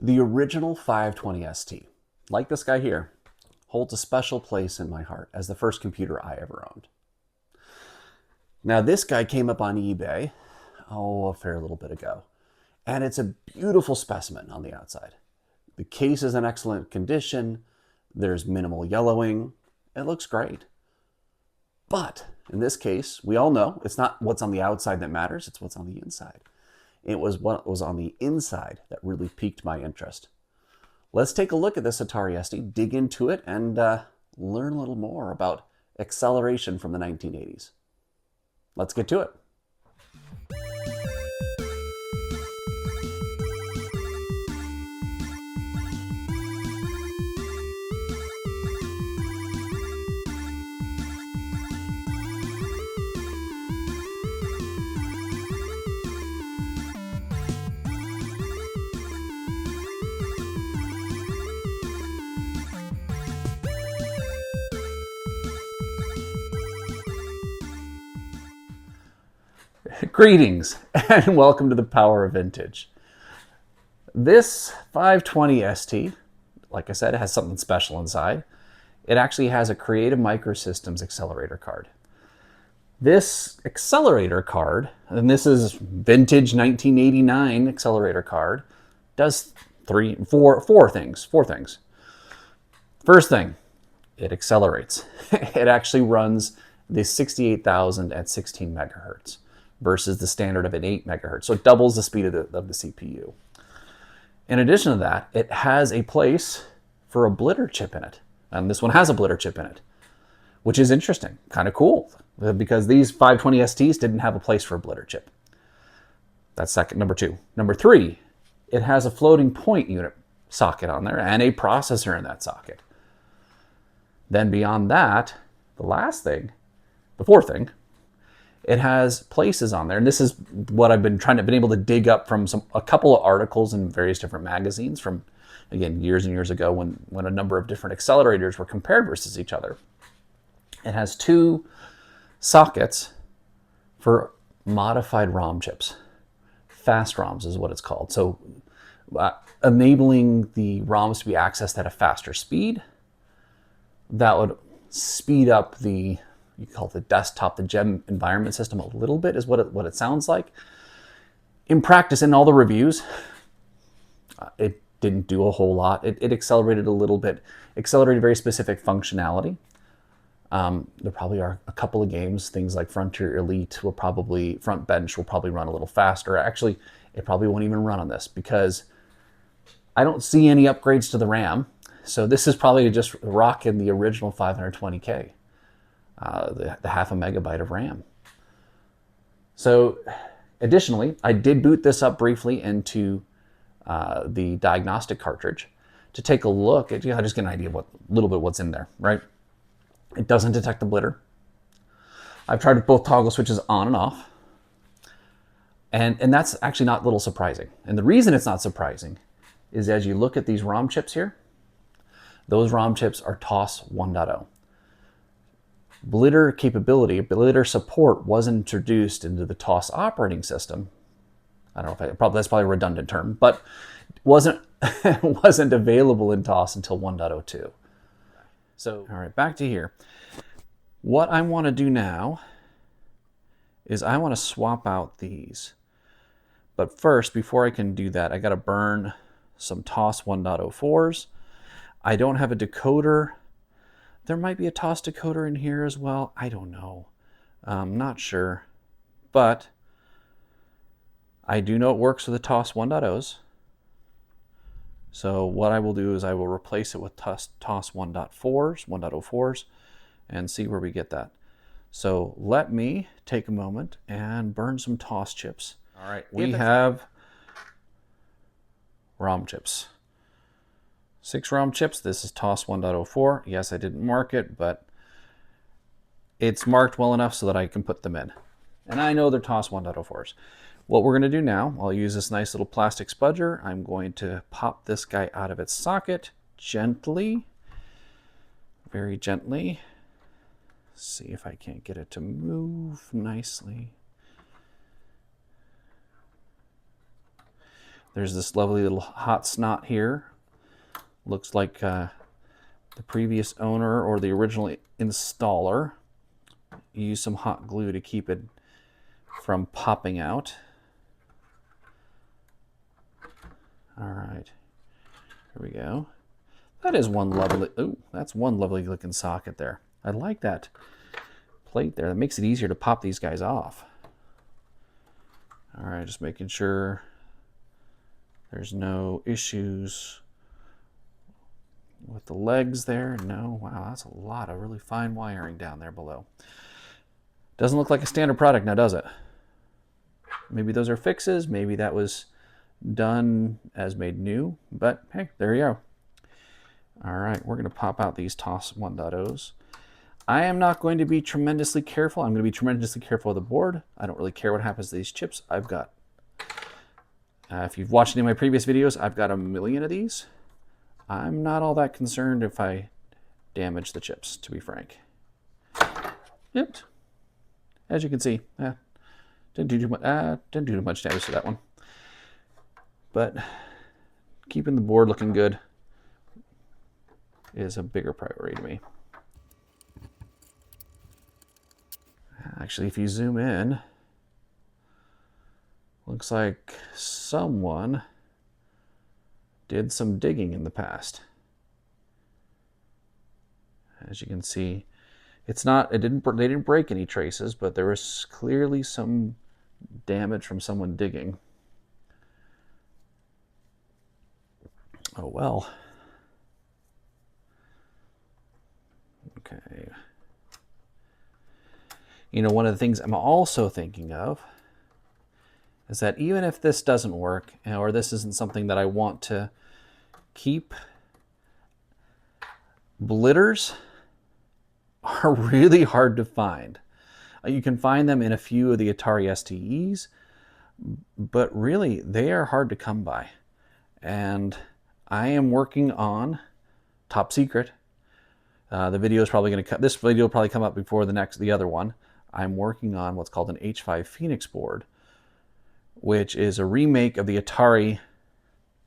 The original 520 ST, like this guy here, holds a special place in my heart as the first computer I ever owned. Now, this guy came up on eBay, a fair little bit ago, and it's a beautiful specimen on the outside. The case is in excellent condition, there's minimal yellowing, it looks great. But in this case, we all know it's not what's on the outside that matters, it's what's on the inside. It was what was on the inside that really piqued my interest. Let's take a look at this Atari ST, dig into it, and learn a little more about acceleration from the 1980s. Let's get to it. Greetings and welcome to the Power of Vintage. This 520 ST, like I said, it has something special inside. It actually has a Creative Microsystems accelerator card. This accelerator card, and this is vintage 1989 accelerator card, does four things. First thing, it accelerates. It actually runs the 68,000 at 16 megahertz. Versus the standard of an 8 megahertz. So it doubles the speed of the CPU. In addition to that, it has a place for a blitter chip in it. And this one has a blitter chip in it, which is interesting, kind of cool, because these 520 STs didn't have a place for a blitter chip. That's number two. Number three, it has a floating point unit socket on there and a processor in that socket. Then beyond that, the fourth thing, it has places on there, and this is what I've been able to dig up from a couple of articles in various different magazines from, again, years and years ago when a number of different accelerators were compared versus each other. It has two sockets for modified ROM chips. Fast ROMs is what it's called. So enabling the ROMs to be accessed at a faster speed. That would speed up you call it the desktop, the GEM environment system a little bit is what it sounds like. In practice, in all the reviews, it didn't do a whole lot. It accelerated a little bit, accelerated very specific functionality. There probably are a couple of games, things like Frontier Elite Front Bench will probably run a little faster. Actually, it probably won't even run on this because I don't see any upgrades to the RAM. So this is probably just rocking the original 520K. The half a megabyte of RAM. So additionally, I did boot this up briefly into the diagnostic cartridge to take a look at, just get an idea of what's in there, right? It doesn't detect the blitter. I've tried both toggle switches on and off. And that's actually not a little surprising. And the reason it's not surprising is as you look at these ROM chips here, those ROM chips are TOS 1.0. Blitter support wasn't introduced into the TOS operating system. I don't know if that's probably a redundant term, but wasn't available in TOS until 1.02. So, all right, back to here. What I want to do now is I want to swap out these. But first, before I can do that, I got to burn some TOS 1.04s. I don't have a decoder. There might be a TOS decoder in here as well. I don't know. I'm not sure. But I do know it works with the TOS 1.0s. So what I will do is I will replace it with TOS 1.04s, and see where we get that. So let me take a moment and burn some TOS chips. All right, we have ROM chips. 6 ROM chips. This is TOS 1.04. Yes, I didn't mark it, but it's marked well enough so that I can put them in. And I know they're TOS 1.04s. What we're going to do now, I'll use this nice little plastic spudger. I'm going to pop this guy out of its socket gently, very gently. See if I can't get it to move nicely. There's this lovely little hot snot here. Looks like the previous owner or the original installer used some hot glue to keep it from popping out. All right, here we go. That is one lovely, that's one lovely looking socket there. I like that plate there. That makes it easier to pop these guys off. All right, just making sure there's no issues with the legs there. No, wow, that's a lot of really fine wiring down there below. Doesn't look like a standard product now, does it? Maybe those are fixes. Maybe that was done as made new, but hey, there you go. All right, we're gonna pop out these TOS 1.0s. I am not going to be tremendously careful. I'm gonna be tremendously careful with the board. I don't really care what happens to these chips. I've got, if you've watched any of my previous videos, I've got a million of these. I'm not all that concerned if I damage the chips, to be frank. Yep. As you can see, didn't do too much damage to that one. But keeping the board looking good is a bigger priority to me. Actually, if you zoom in, looks like someone did some digging in the past. As you can see, they didn't break any traces, but there was clearly some damage from someone digging. Oh well. Okay. You know, one of the things I'm also thinking of is that even if this doesn't work, or this isn't something that I want to keep, blitters are really hard to find. You can find them in a few of the Atari STEs, but really they are hard to come by. And I am working on, top secret, the video is probably going to cut. This video will probably come up before the other one. I'm working on what's called an H5 Phoenix board, which is a remake of the Atari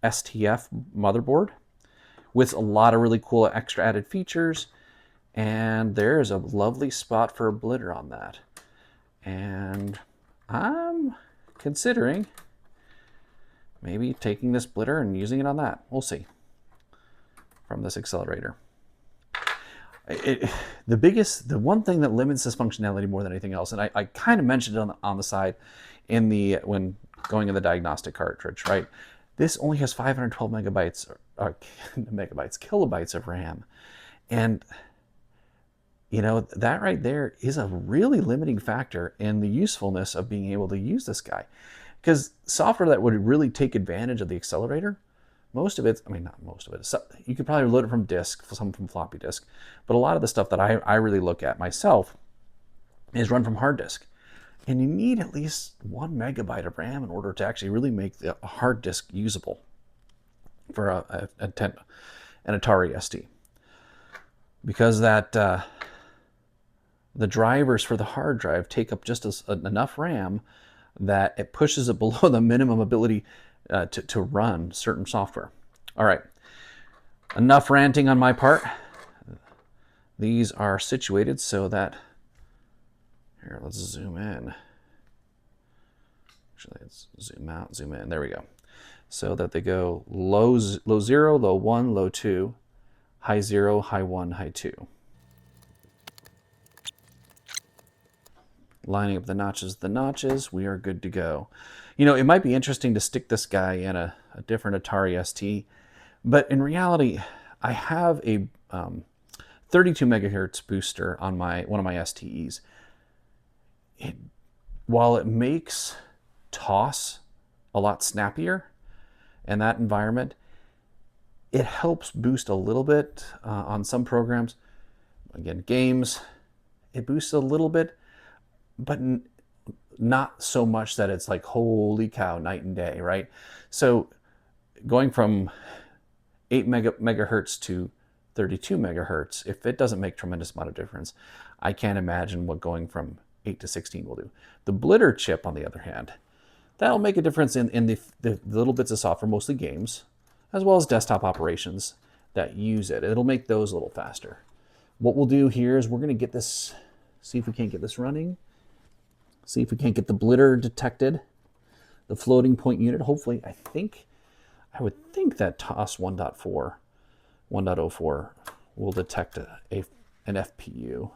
STF motherboard with a lot of really cool extra added features. And there's a lovely spot for a blitter on that. And I'm considering maybe taking this blitter and using it on that. We'll see. From this accelerator. The one thing that limits this functionality more than anything else, and I kind of mentioned it on the side when going in the diagnostic cartridge, right? This only has 512 kilobytes of RAM. And you know, that right there is a really limiting factor in the usefulness of being able to use this guy. Because software that would really take advantage of the accelerator, most of it, I mean, not most of it, you could probably load it from disk, some from floppy disk, but a lot of the stuff that I really look at myself is run from hard disk. And you need at least 1 megabyte of RAM in order to actually really make the hard disk usable for an Atari ST. Because that the drivers for the hard drive take up just enough RAM that it pushes it below the minimum ability to run certain software. All right, enough ranting on my part. These are situated so that, here, let's zoom in. Actually, let's zoom out, zoom in. There we go. So that they go low 0, low 1, low 2, high 0, high 1, high 2. Lining up the notches, we are good to go. You know, it might be interesting to stick this guy in a different Atari ST, but in reality, I have a 32 megahertz booster on one of my STEs. While it makes TOS a lot snappier in that environment, it helps boost a little bit on some programs. Again, games, it boosts a little bit, but not so much that it's like, holy cow, night and day, right? So going from 8 megahertz to 32 megahertz, if it doesn't make tremendous amount of difference, I can't imagine what going from 8 to 16 will do. The blitter chip, on the other hand, That'll make a difference in the little bits of software, mostly games, as well as desktop operations that use it. It'll make those a little faster. What we'll do here is we're going to get this, see if we can't get this running, see if we can't get the blitter detected, the floating point unit. Hopefully, I would think that TOS 1.04 will detect an FPU.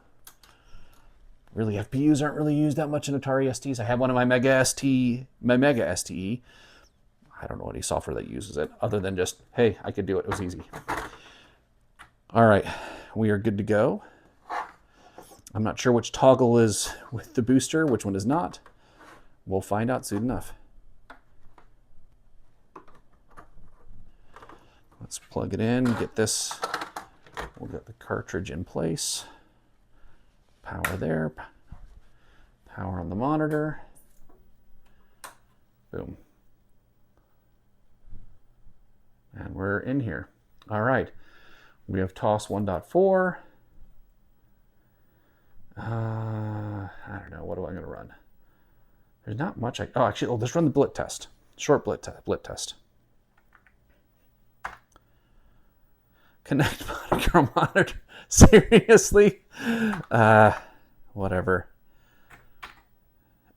Really, FPUs aren't really used that much in Atari STs. I have one of my Mega STe. I don't know any software that uses it other than just, hey, I could do it. It was easy. All right, we are good to go. I'm not sure which toggle is with the booster, which one is not. We'll find out soon enough. Let's plug it in, get this. We'll get the cartridge in place. Power there. Power on the monitor. Boom. And we're in here. All right. We have TOS 1.4. I don't know. What am I going to run? There's not much. Let's run the blit test. Short blit test. Connect monitor. Seriously? Whatever.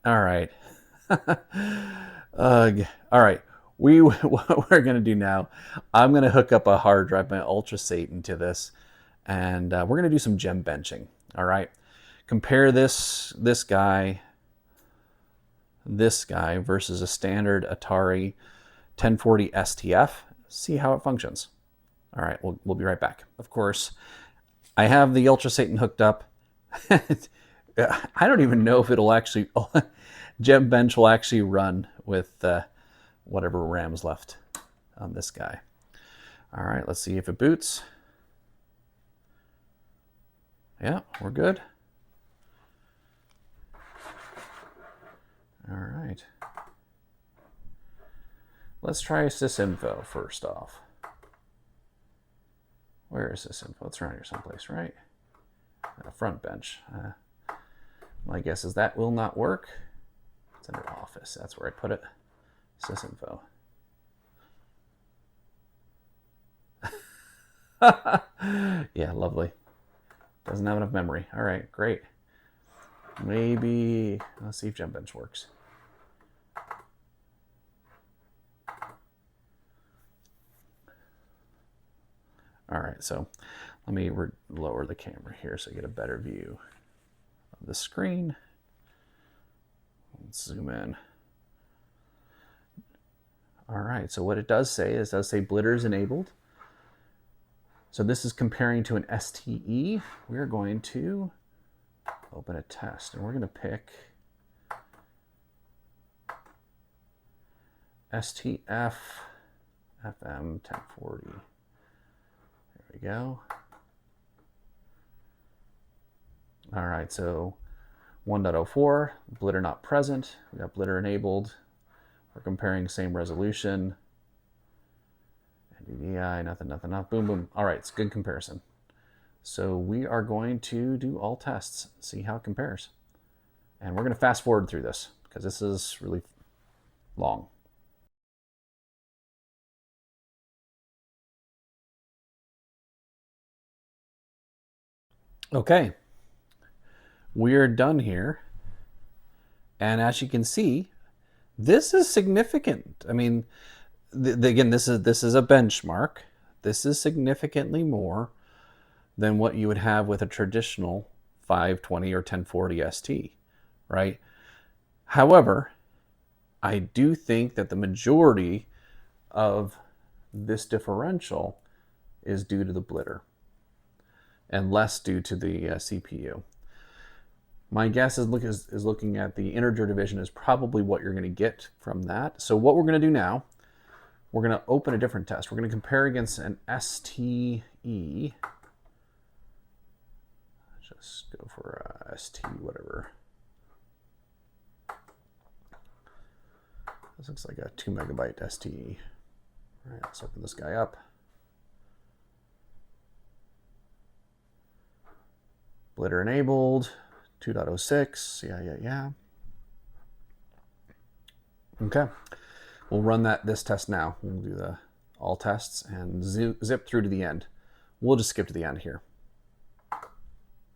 All right. All right. What we're going to do now, I'm going to hook up a hard drive, my Ultra Satan, to this, and we're going to do some gem benching. All right. Compare this guy versus a standard Atari 1040 STF. See how it functions. All right, we'll be right back. Of course, I have the Ultra Satan hooked up. I don't even know if it'll actually, Gem Bench will actually run with whatever RAM's left on this guy. All right, let's see if it boots. Yeah, we're good. All right. Let's try sysinfo first off. Where is sysinfo? It's around here someplace, right? A front bench. My guess is that will not work. It's under office. That's where I put it. Sysinfo. Yeah, lovely. Doesn't have enough memory. All right, great. Maybe, let's see if Gem Bench works. All right, so let me lower the camera here so I get a better view of the screen. Let's zoom in. All right, so what it does say is, blitter is enabled. So this is comparing to an STE. We're going to open a test, and we're going to pick STF FM 1040. There we go. All right, so 1.04, blitter not present. We got blitter enabled. We're comparing same resolution. NDVI, nothing. Boom, boom. All right, it's a good comparison. So we are going to do all tests, see how it compares. And we're going to fast forward through this because this is really long. Okay, we're done here. And as you can see, this is significant. I mean, again, this is a benchmark. This is significantly more than what you would have with a traditional 520 or 1040 ST, right? However, I do think that the majority of this differential is due to the blitter and less due to the CPU. My guess is looking at the integer division is probably what you're going to get from that. So what we're going to do now, we're going to open a different test. We're going to compare against an STE. Just go for ST whatever. This looks like a 2 megabyte STE. All right, let's open this guy up. Blitter enabled, 2.06, yeah. Okay, we'll run this test now. We'll do the all tests and zip through to the end. We'll just skip to the end here.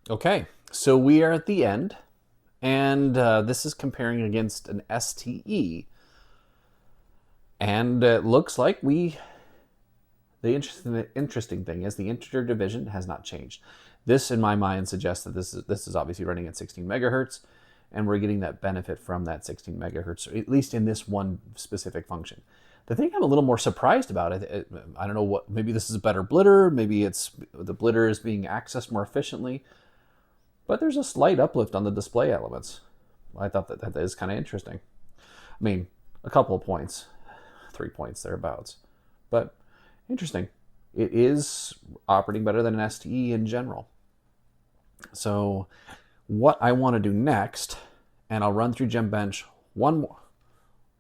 Okay, so we are at the end, and this is comparing against an STe, and it looks like the interesting thing is the integer division has not changed. This, in my mind, suggests that this is obviously running at 16 megahertz, and we're getting that benefit from that 16 megahertz, at least in this one specific function. The thing I'm a little more surprised about, I don't know what, maybe this is a better blitter, maybe it's the blitter is being accessed more efficiently, but there's a slight uplift on the display elements. I thought that is kind of interesting. I mean, a couple of points, 3 points thereabouts, but interesting. It is operating better than an STe in general. So what I want to do next, and I'll run through Gebench one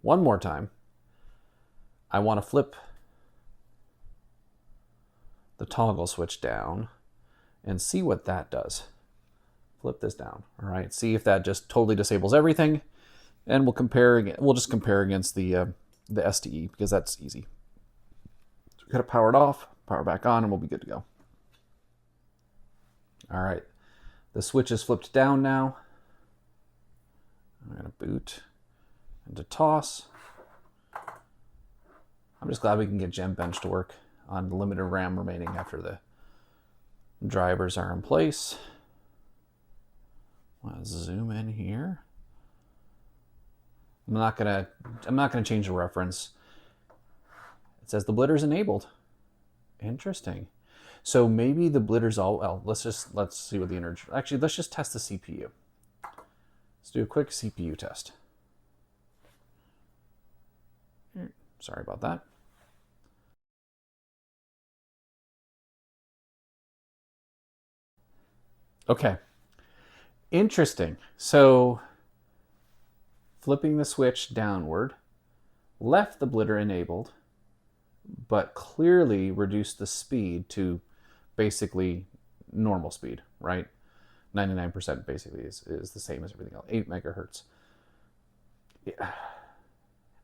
more time. I want to flip the toggle switch down and see what that does. Flip this down. All right, see if that just totally disables everything, and we'll compare again. We'll just compare against the STe because that's easy. So we got to power it off, power back on, and we'll be good to go. All right, the switch is flipped down now. I'm going to boot into toss. I'm just glad we can get Gebench to work on the limited RAM remaining after the drivers are in place. I'll zoom in here. I'm not gonna change the reference. It says the blitter's enabled. Interesting. So maybe the blitter's all, well, let's see what the energy, actually, let's just test the CPU. Let's do a quick CPU test. Sorry about that. Okay. Interesting. So flipping the switch downward left the blitter enabled, but clearly reduced the speed to basically normal speed, right? 99% basically is the same as everything else, 8 megahertz. Yeah.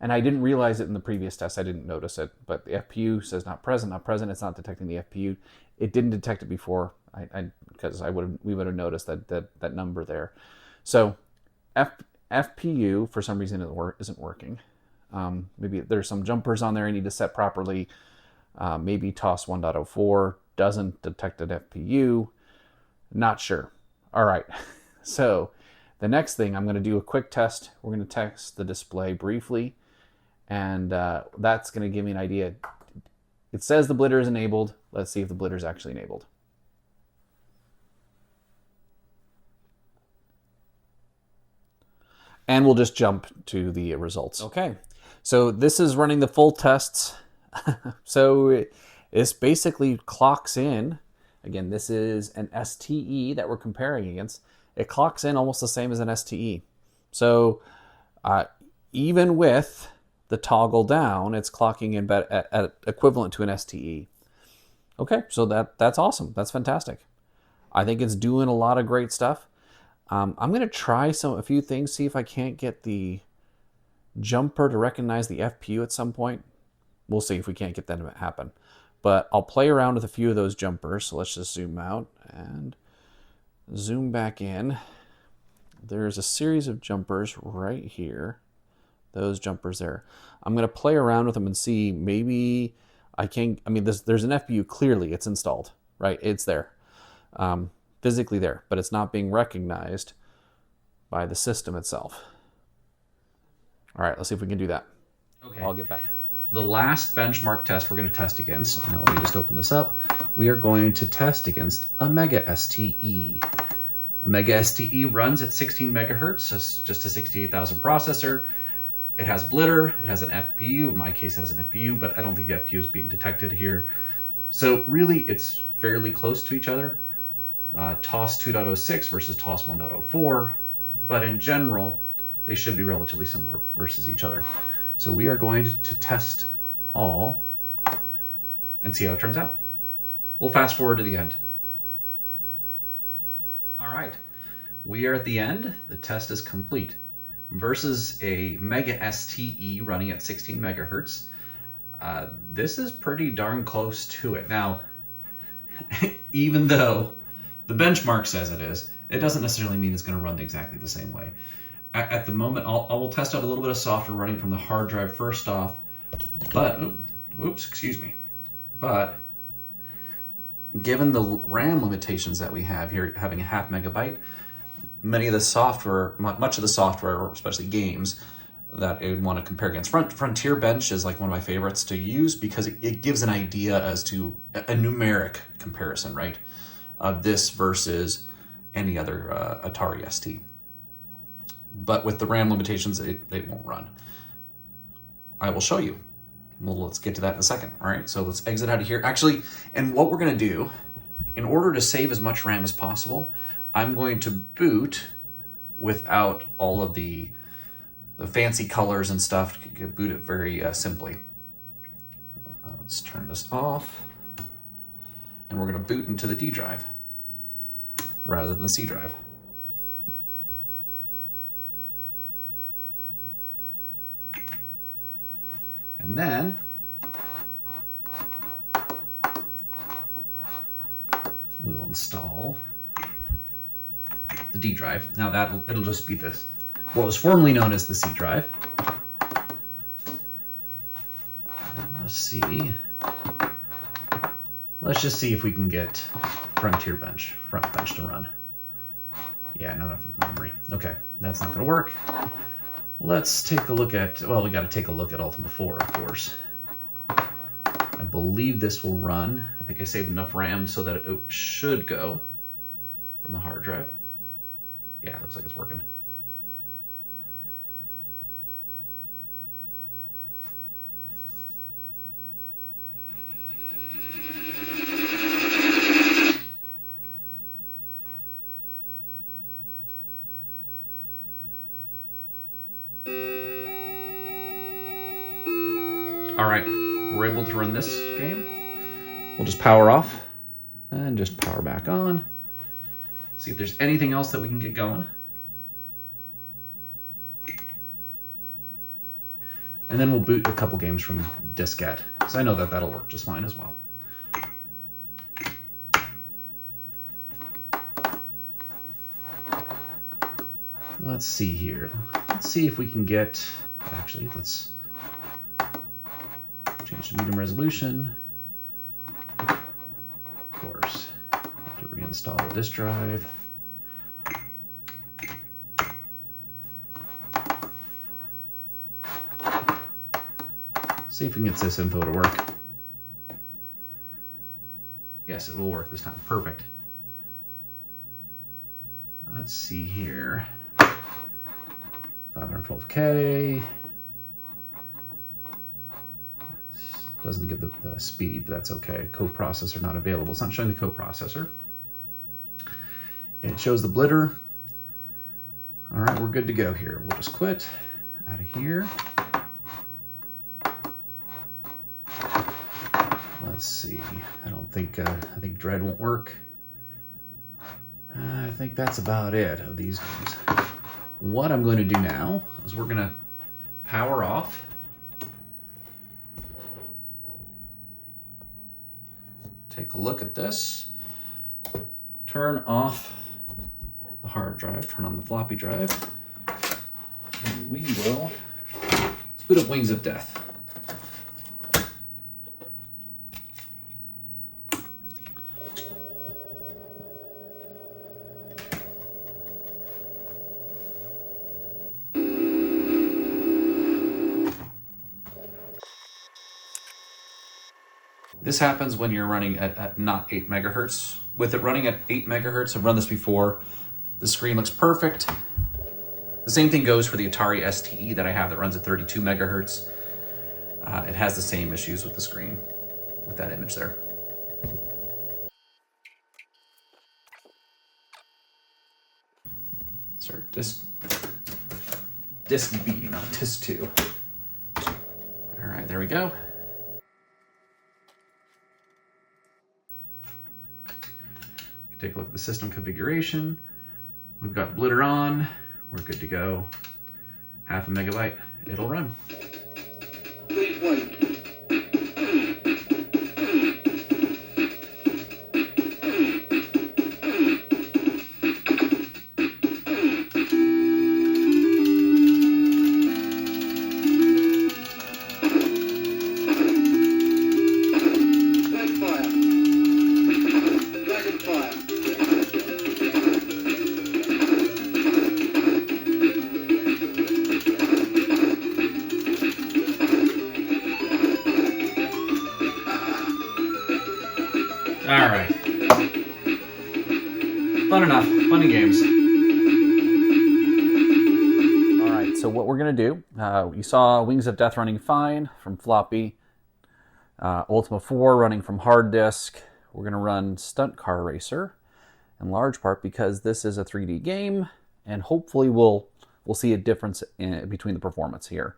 And I didn't realize it in the previous test. I didn't notice it, but the FPU says not present, not present. It's not detecting the FPU. It didn't detect it before, because we would have noticed that number there. So FPU for some reason isn't working. Maybe there's some jumpers on there I need to set properly. Maybe TOS 1.04 doesn't detect an FPU. Not sure. All right. So the next thing, I'm going to do a quick test. We're going to test the display briefly, and that's going to give me an idea. It says the blitter is enabled. Let's see if the blitter is actually enabled. And we'll just jump to the results. Okay, so this is running the full tests. So this basically clocks in. Again, this is an STe that we're comparing against. It clocks in almost the same as an STe. So even with the toggle down, it's clocking in at equivalent to an STe. Okay, so that's awesome. That's fantastic. I think it's doing a lot of great stuff. I'm going to try a few things, see if I can't get the jumper to recognize the FPU at some point. We'll see if we can't get that to happen. But I'll play around with a few of those jumpers. So let's just zoom out and zoom back in. There's a series of jumpers right here. Those jumpers there. I'm going to play around with them and see, maybe I can, there's an FPU, clearly it's installed, right? It's there. Physically there, but it's not being recognized by the system itself. All right, let's see if we can do that. Okay, I'll get back. The last benchmark test we're going to test against, now let me just open this up. We are going to test against a Mega STe. A Mega STe runs at 16 megahertz, just a 68,000 processor. It has blitter, it has an FPU, in my case it has an FPU, but I don't think the FPU is being detected here. So really it's fairly close to each other. TOS 2.06 versus TOS 1.04, but in general, they should be relatively similar versus each other. So we are going to test all and see how it turns out. We'll fast forward to the end. All right, we are at the end. The test is complete. versus a Mega STe running at 16 megahertz, this is pretty darn close to it. Now, even though the benchmark says it is, it doesn't necessarily mean it's going to run exactly the same way. At the moment, I will test out a little bit of software running from the hard drive first off, but, excuse me. But given the RAM limitations that we have here, having a 0.5 megabyte, many of the software, much of the software, especially games, that I would want to compare against. Frontier Bench is like one of my favorites to use because it gives an idea as to a numeric comparison, right? Of this versus any other Atari ST. But with the RAM limitations, it won't run. I will show you. Well, let's get to that in a second. All right, so let's exit out of here. Actually, and what we're going to do, in order to save as much RAM as possible, I'm going to boot without all of the fancy colors and stuff. Boot it very simply. Let's turn this off. And we're going to boot into the D drive rather than the C drive. And then we'll install the D drive. Now it'll just be this, what was formerly known as the C drive. And let's see. Let's just see if we can get front bench to run. Yeah, not enough memory. Okay, that's not gonna work. Let's take a look at, well, we got to take a look at Ultima 4, of course. I believe this will run. I think I saved enough RAM so that it should go from the hard drive. Yeah, it looks like it's working. All right, we're able to run this game. We'll just power off and just power back on. See if there's anything else that we can get going. And then we'll boot a couple games from diskette, because I know that that'll work just fine as well. Let's see here. Let's see if we can get, actually, let's change to medium resolution. Of course, have to reinstall this drive. See if we can get this info to work. Yes, it will work this time. Perfect. Let's see here. 512K. Doesn't give the speed, but that's okay. Coprocessor not available. It's not showing the coprocessor. It shows the blitter. All right, we're good to go here. We'll just quit out of here. Let's see. I don't think, I think Dread won't work. I think that's about it of these games. What I'm going to do now is we're going to power off. Take a look at this. Turn off the hard drive, turn on the floppy drive, and we will boot up Wings of Death. This happens when you're running at not 8 megahertz. With it running at 8 megahertz, I've run this before, the screen looks perfect. The same thing goes for the Atari STe that I have that runs at 32 megahertz. It has the same issues with the screen, with that image there. Sorry, disk B, not disk 2. All right, there we go. Take a look at the system configuration. We've got blitter on. We're good to go. half a megabyte, it'll run. Please wait. All right. Fun enough. Fun and games. All right. So what we're gonna do? You saw Wings of Death running fine from floppy. Ultima 4 running from hard disk. We're gonna run Stunt Car Racer, in large part because this is a 3D game, and hopefully we'll see a difference between the performance here.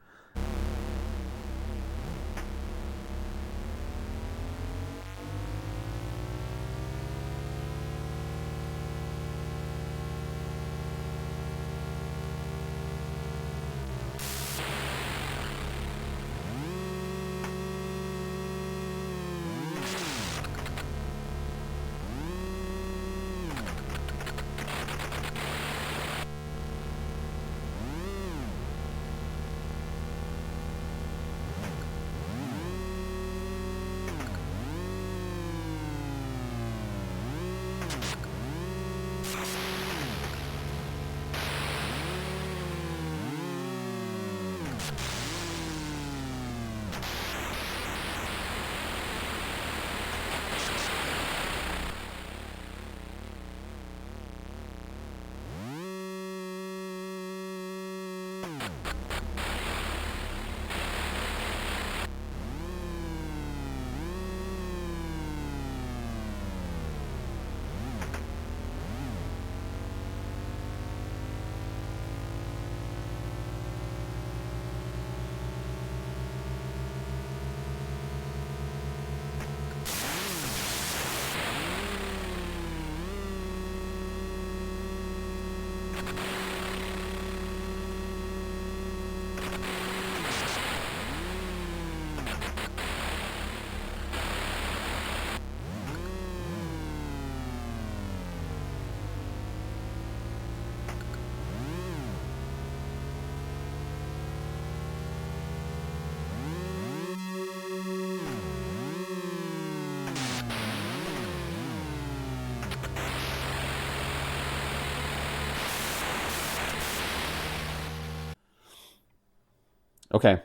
Okay,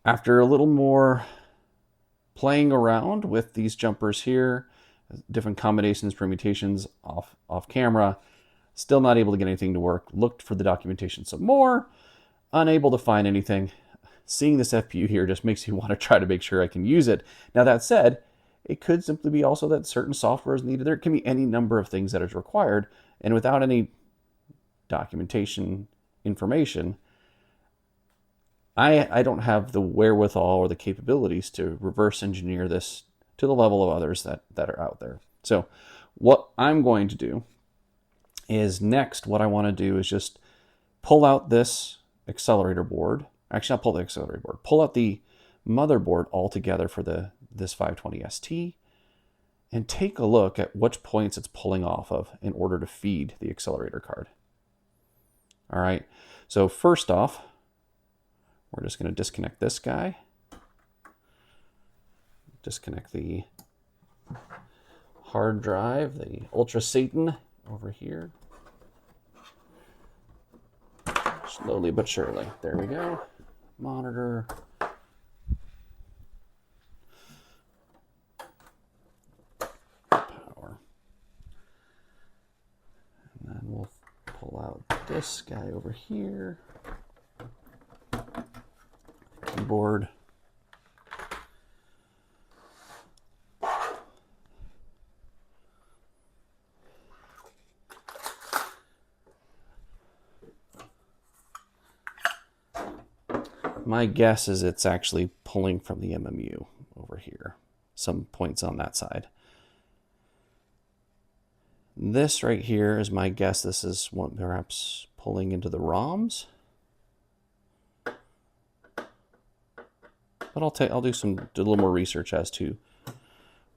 after a little more playing around with these jumpers here, different combinations, permutations off camera, still not able to get anything to work. Looked for the documentation some more, unable to find anything. Seeing this FPU here just makes you want to try to make sure I can use it. Now that said, it could simply be also that certain software is needed. There can be any number of things that is required, and without any documentation information, I don't have the wherewithal or the capabilities to reverse engineer this to the level of others that are out there. So what I'm going to do is next, what I want to do is just pull out this accelerator board. Actually, not pull the accelerator board. Pull out the motherboard altogether for this 520 STe and take a look at which points it's pulling off of in order to feed the accelerator card. All right, so first off, we're just going to disconnect this guy. Disconnect the hard drive, the Ultra Satan over here. Slowly but surely. There we go. Monitor. Power. And then we'll pull out this guy over here. Keyboard. My guess is it's actually pulling from the MMU over here. Some points on that side. This right here is my guess. This is what perhaps pulling into the ROMs. but I'll do a little more research as to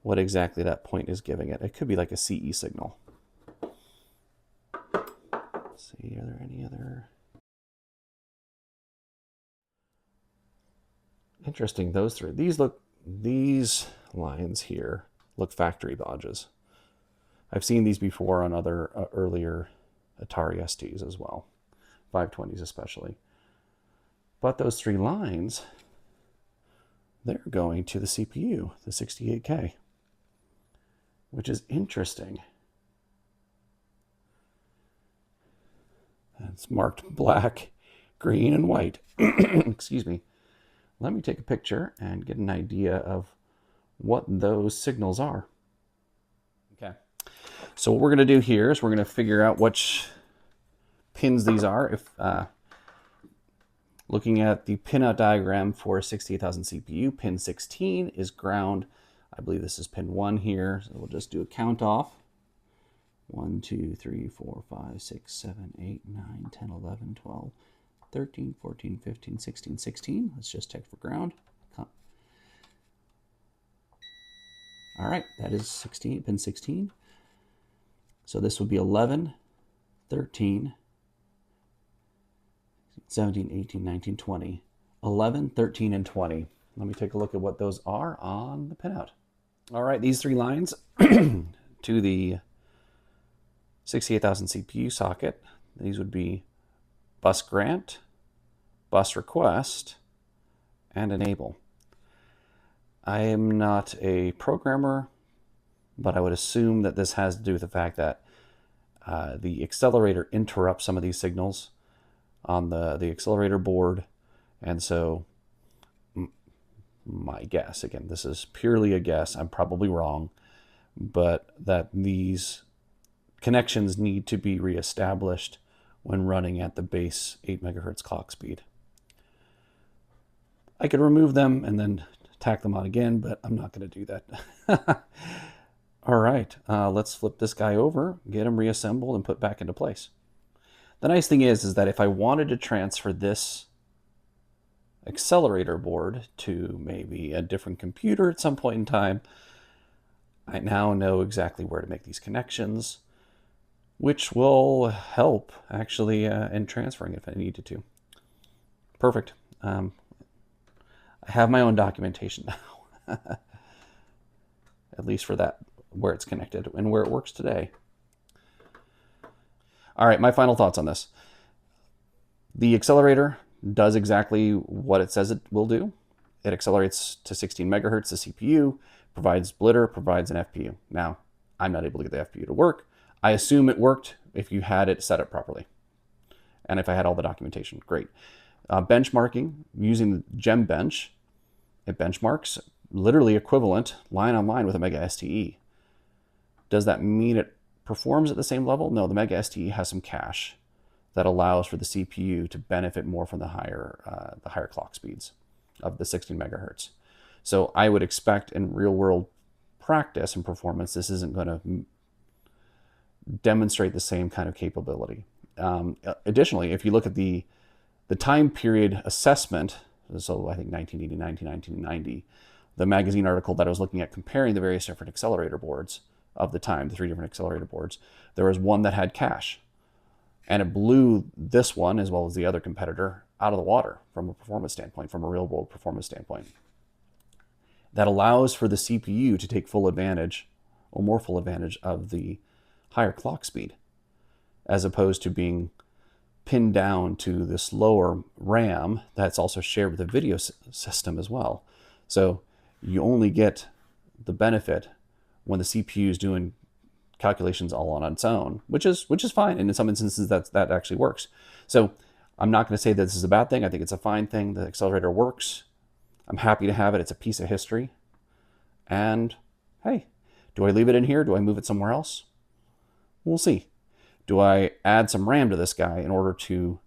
what exactly that point is giving it. It could be like a CE signal. Let's see, are there any other? Interesting, those three. These lines here look factory bodges. I've seen these before on other earlier Atari STs as well, 520s especially. But those three lines, they're going to the CPU, the 68K, which is interesting. It's marked black, green, and white. Excuse me. Let me take a picture and get an idea of what those signals are. Okay. So what we're going to do here is we're going to figure out which pins these are. If looking at the pinout diagram for a 68,000 CPU, pin 16 is ground. I believe this is pin 1 here. So we'll just do a count off. 1, 2, 3, 4, 5, 6, 7, 8, 9, 10, 11, 12, 13, 14, 15, 16, 16. Let's just check for ground. All right, that is 16, pin 16. So this would be 11, 13, 17, 18, 19, 20. 11, 13, and 20. Let me take a look at what those are on the pinout. All right, these three lines to the 68,000 CPU socket. These would be bus grant, bus request, and enable. I am not a programmer, but I would assume that this has to do with the fact that the accelerator interrupts some of these signals on the accelerator board. And so my guess, again, this is purely a guess, I'm probably wrong, but that these connections need to be reestablished when running at the base 8 megahertz clock speed. I could remove them and then tack them on again, but I'm not going to do that. All right, let's flip this guy over, get him reassembled and put back into place. The nice thing is that if I wanted to transfer this accelerator board to maybe a different computer at some point in time, I now know exactly where to make these connections, which will help actually in transferring if I needed to. Perfect. I have my own documentation now, at least for that, where it's connected and where it works today. All right, my final thoughts on this. The accelerator does exactly what it says it will do. It accelerates to 16 megahertz, the CPU, provides blitter, provides an FPU. Now, I'm not able to get the FPU to work. I assume it worked if you had it set up properly. And if I had all the documentation, great. Benchmarking, using the gem bench, it benchmarks literally equivalent line on line with a Mega STe. Does that mean it performs at the same level? No, the Mega STe has some cache that allows for the CPU to benefit more from the higher clock speeds of the 16 megahertz. So I would expect in real world practice and performance, this isn't going to demonstrate the same kind of capability. Additionally, if you look at the time period assessment, so I think 1989 to 1990, the magazine article that I was looking at comparing the various different accelerator boards of the time, the three different accelerator boards, there was one that had cache. And it blew this one, as well as the other competitor, out of the water from a performance standpoint, from a real world performance standpoint. That allows for the CPU to take full advantage, or more full advantage, of the higher clock speed, as opposed to being pinned down to this lower RAM that's also shared with the video system as well. So you only get the benefit when the CPU is doing calculations all on its own, which is fine, and in some instances that actually works. So I'm not going to say that this is a bad thing. I think it's a fine thing. The accelerator works. I'm happy to have it. It's a piece of history. And hey, do I leave it in here? Do I move it somewhere else? We'll see. Do I add some RAM to this guy in order to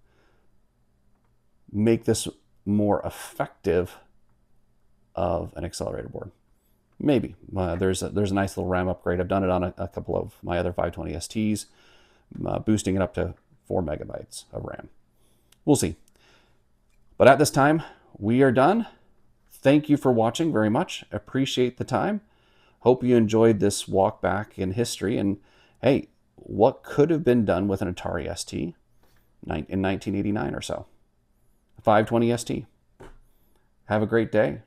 make this more effective of an accelerator board? Maybe. There's a nice little RAM upgrade. I've done it on a couple of my other 520 STs, boosting it up to 4 megabytes of RAM. We'll see. But at this time, we are done. thank you for watching very much. Appreciate the time. Hope you enjoyed this walk back in history. And hey, what could have been done with an Atari ST in 1989 or so? 520 ST. Have a great day.